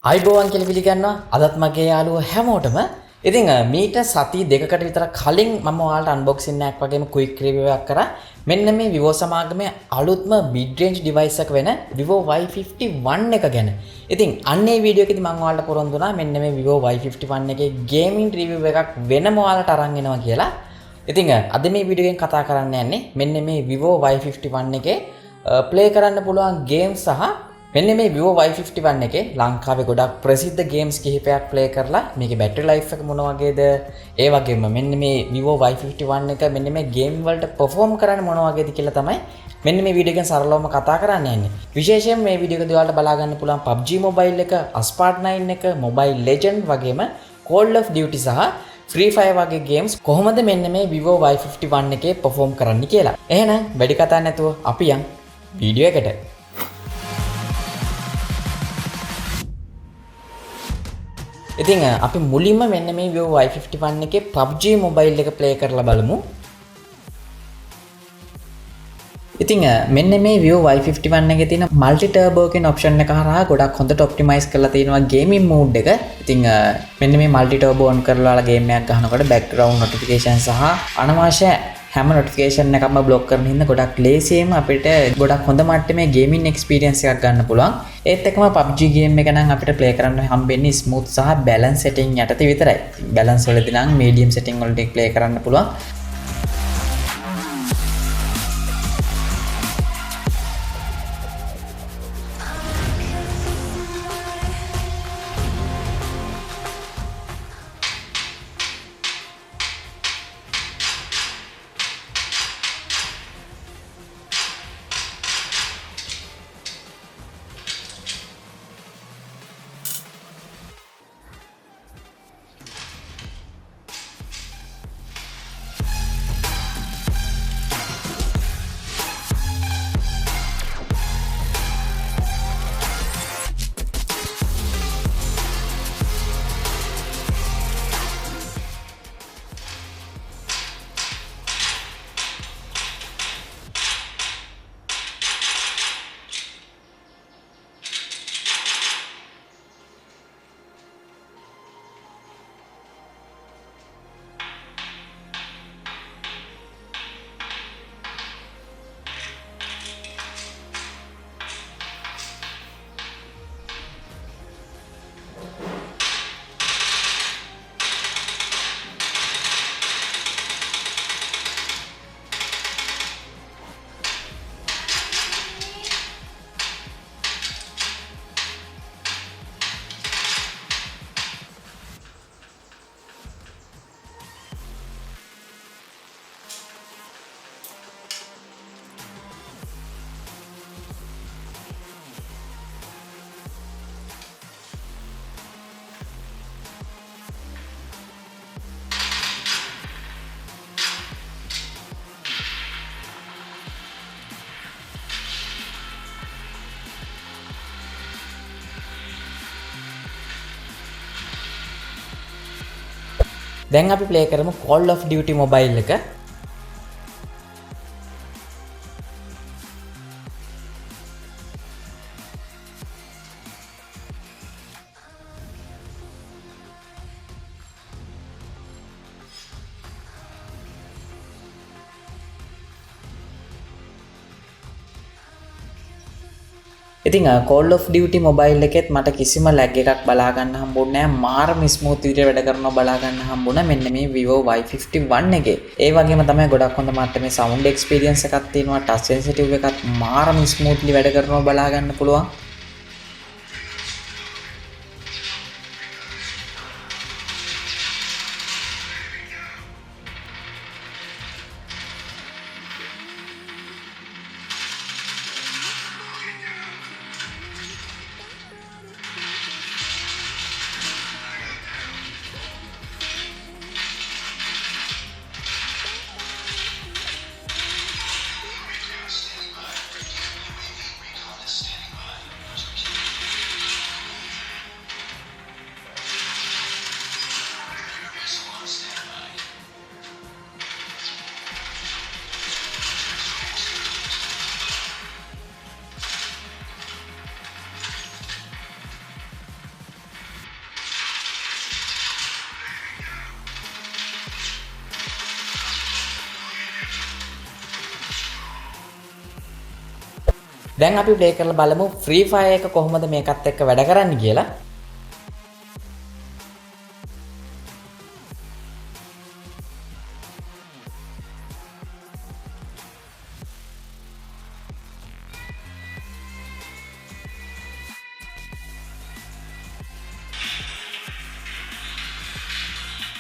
අයිබෝවන් කියලා පිළිගන්නවා. අදත් මගේ යාළුවෝ හැමෝටම. ඉතින් මීට සති දෙකකට විතර කලින් මම ඔයාලට අන්බොක්සින් එකක් වගේම ක්වික් රිවිව් එකක් කරා. මෙන්න මේ Vivo සමාගමේ අලුත්ම mid range device එක වෙන Vivo Y51 එක ගැන. ඉතින් අන්නේ වීඩියෝ එකේදී මම ඔයාලට පොරොන්දු වුණා මෙන්න මේ Vivo Y51 එකේ ගේමින් රිවිව් එකක් වෙනම ඔයාලට අරන් එනවා කියලා. ඉතින් අද මේ වීඩියෝ එකෙන් කතා කරන්න යන්නේ මෙන්න මේ Vivo Y51 එකේ ප්ලේ කරන්න පුළුවන් ගේම් සහ මෙන්න මේ Vivo Y51 එකේ ලංකාවේ ගොඩක් ප්‍රසිද්ධ ගේම්ස් කිහිපයක් ප්ලේ කරලා මේකේ බැටරි ලයිෆ් එක මොන වගේද ඒ වගේම මෙන්න මේ Vivo Y51 එක මෙන්න මේ ගේම් වලට perform කරන්නේ මොන වගේද කියලා තමයි මෙන්න මේ වීඩියෝ එකෙන් සරලවම කතා කරන්න යන්නේ. විශේෂයෙන් මේ වීඩියෝ එකදී ඔයාලට බලා ගන්න පුළුවන් PUBG Mobile එක, ASPHALT 9 එක, Mobile Legend වගේම Call of Duty සහ Free Fire වගේ ගේම්ස් කොහොමද මෙන්න මේ Vivo Y51 එකේ perform කරන්න කියලා. එහෙනම් වැඩි කතා නැතුව අපි යන් වීඩියෝ එකට. ඉතින් අපි මුලින්ම මෙන්න මේ Vivo Y51 එකේ PUBG Mobile එක ප්ලේ කරලා බලමු. ඉතින් මෙන්න මේ Vivo Y51 එකේ තියෙන multi turbo කියන option එක හරහා ගොඩක් හොඳට optimize කරලා තියෙනවා gaming mode එක. ඉතින් මෙන්න මේ multi turbo on කරලා ගේම් එකක් ගහනකොට background notification සහ අනවශ්‍ය හැම notification එකක්ම block කරන හින්දා ගොඩක් ලේසියෙන්ම අපිට ගොඩක් හොඳ මට්ටමේ gaming experience එකක් ගන්න පුළුවන්. ඒත් එක්කම PUBG game එක නම් අපිට play කරන්න හම්බෙන්නේ smooth සහ balance setting යටතේ විතරයි. balance වලදී නම් medium setting වලට play කරන්න පුළුවන්. දැන් අපි ප්ලේ කරමු Call of Duty Mobile එක. ඉතින් Call of Duty Mobile එකෙත් මට කිසිම lag එකක් බලා ගන්න හම්බුනේ නැහැ. මාරම ස්මූත් විදිහට වැඩ කරනවා බලා ගන්න හම්බුණා මෙන්න මේ Vivo Y51 එකේ. ඒ වගේම තමයි ගොඩක් හොඳ මට්ටමේ sound experience එකක් තියෙනවා. touch sensitive එකත් මාරම smoothly වැඩ කරනවා බලා ගන්න පුළුවන්. දැන් අපි ප්ලේ කරලා බලමු ෆ්‍රී ෆයර් එක කොහොමද මේකත් එක්ක වැඩ කරන්නේ කියලා.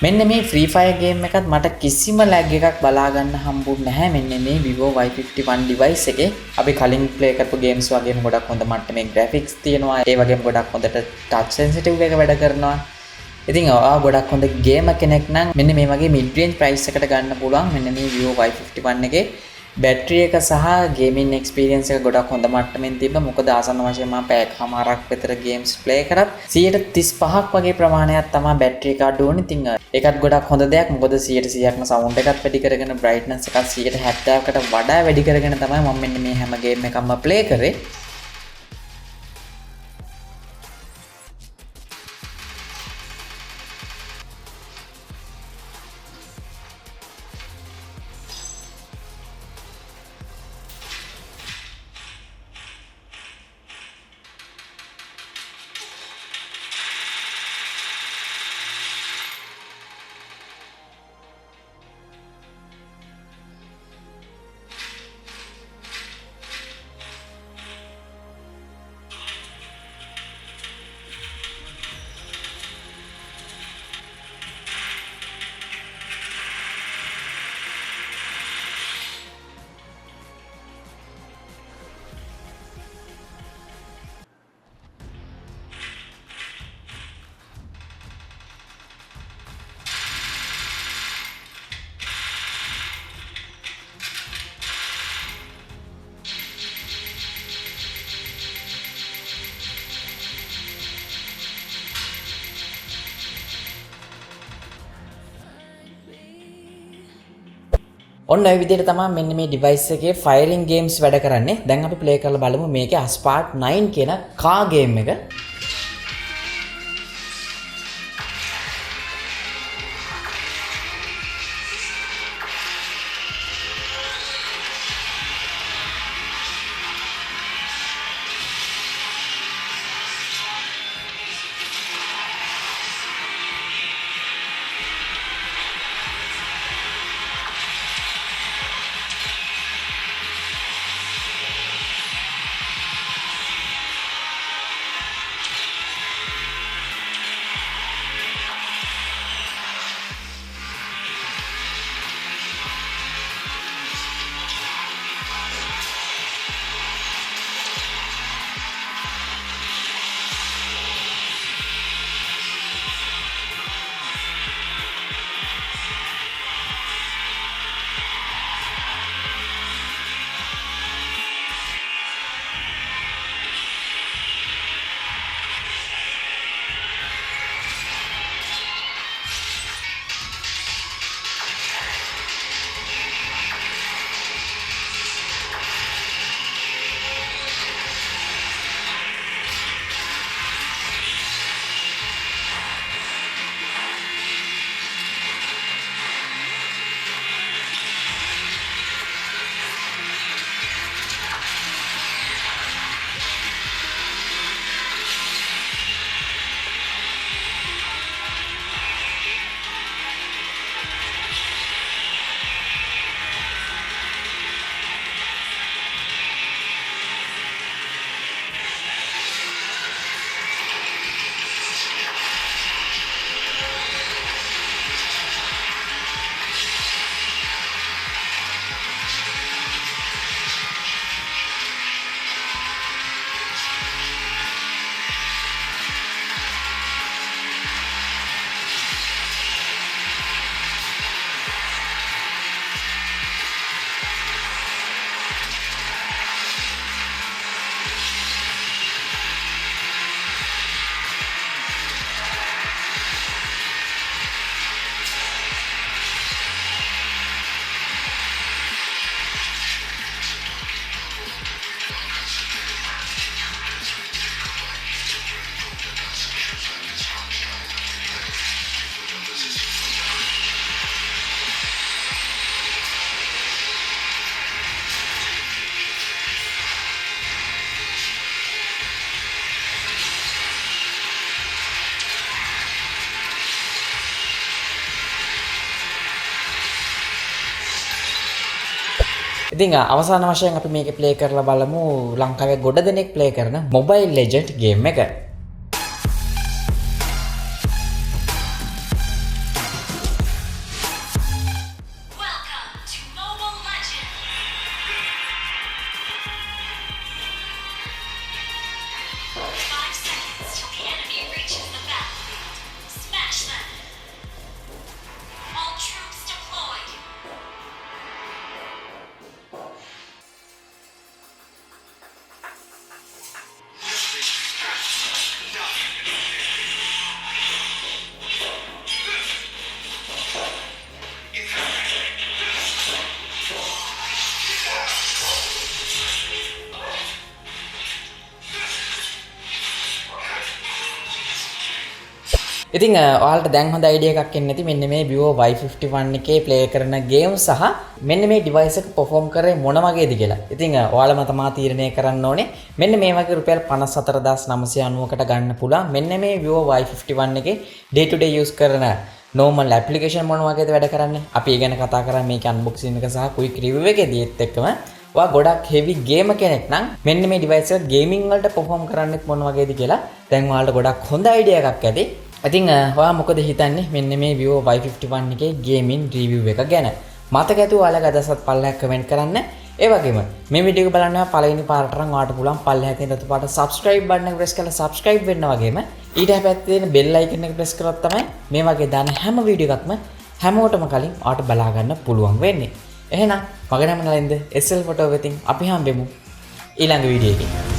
මෙන්න මේ ෆ්‍රී ෆයර් ගේම් එකත් මට කිසිම ලැග් එකක් බලා ගන්න හම්බුනේ නැහැ. මෙන්න මේ Vivo Y51 device එකේ අපි කලින් ප්ලේ කරපු ගේම්ස් වගේම ගොඩක් හොඳ මට්ටමේ graphics තියෙනවා. ඒ වගේම ගොඩක් හොඳට touch sensitive එක වැඩ කරනවා. ඉතින් ගොඩක් හොඳ ගේමර් කෙනෙක් නම් මෙන්න මේ වගේ mid range price එකට ගන්න පුළුවන්. මෙන්න මේ Vivo Y51 එකේ බැටරි එක සහ ගේමින් එක්ස්පීරියන්ස් එක ගොඩක් හොඳ මට්ටමින් තිබ්බා. මොකද ආසන්න වශයෙන් මම පැයකමාරක් විතර ගේම්ස් ප්ලේ කරත් 135ක් වගේ ප්‍රමාණයක් තමයි බැටරි එක අඩු වුනේ. ඉතින් ඒකත් ගොඩක් හොඳ දෙයක්. මොකද 100%ක්ම සවුන්ඩ් එකත් වැඩි කරගෙන බ්‍රයිට්නස් එකත් 70%කට වඩා වැඩි කරගෙන තමයි මම මෙන්න මේ හැම ගේම් එකක්ම ප්ලේ කරේ. ඔන්න ඔය විදිහට තමයි මෙන්න මේ device එකේ firing games වැඩ කරන්නේ. දැන් අපි play කරලා බලමු මේකේ ASPHALT 9 කියන car game එක. ඉතින් අවසාන වශයෙන් අපි මේක ප්ලේ කරලා බලමු ලංකාවේ ගොඩ දෙනෙක් ප්ලේ කරන Mobile Legend ගේම් එක. ඉතින් ඔයාලට දැන් හොඳ අයිඩියා එකක් එන්නේ නැති මෙන්න මේ Vivo Y51 එකේ ප්ලේ කරන ගේම් සහ මෙන්න මේ ඩිවයිස් එක perform කරේ මොන වගේද කියලා. ඉතින් ඔයාලම තමා තීරණය කරන්න ඕනේ. මෙන්න මේ වගේ රුපියල් 54990කට ගන්න පුළුවන්. මෙන්න මේ Vivo Y51 එකේ day to day use කරන normal application මොන වගේද වැඩ කරන්නේ. අපි ඒ ගැන කතා කරා මේකේ unboxing එක සහ quick review එකේදී ඒත් එක්කම ඔයා ගොඩක් heavy game කෙනෙක් නම් මෙන්න මේ device එක gaming වලට perform කරන්නෙත් මොන වගේද කියලා දැන් ඔයාලට ගොඩක් හොඳ අයිඩියා එකක් ඇති. ඉතින් ඔයා මොකද හිතන්නේ මෙන්න මේ Vivo Y51 එකේ ගේමින් රිවිව් එක ගැන? මතක ඇතුව ඔයාලගේ අදහසත් පල්ලෙහාට කමෙන්ට් කරන්න. ඒ වගේම මේ වීඩියෝ එක බලන්න පළවෙනි පාරට නම් ඔයාලට පුළුවන් පල්ලෙහා තියෙන රතු පාට subscribe button එක press කරලා subscribe වෙන්න වගේම ඊට පැත්තේ තියෙන bell icon එක press කරොත් තමයි මේ වගේ දාන හැම වීඩියෝ එකක්ම හැමෝටම කලින් ඔයාලට බලා ගන්න පුළුවන් වෙන්නේ. එහෙනම් මගේ නම නලින්ද SL photo වෙතින් අපි හම්බෙමු ඊළඟ වීඩියෝ එකේ.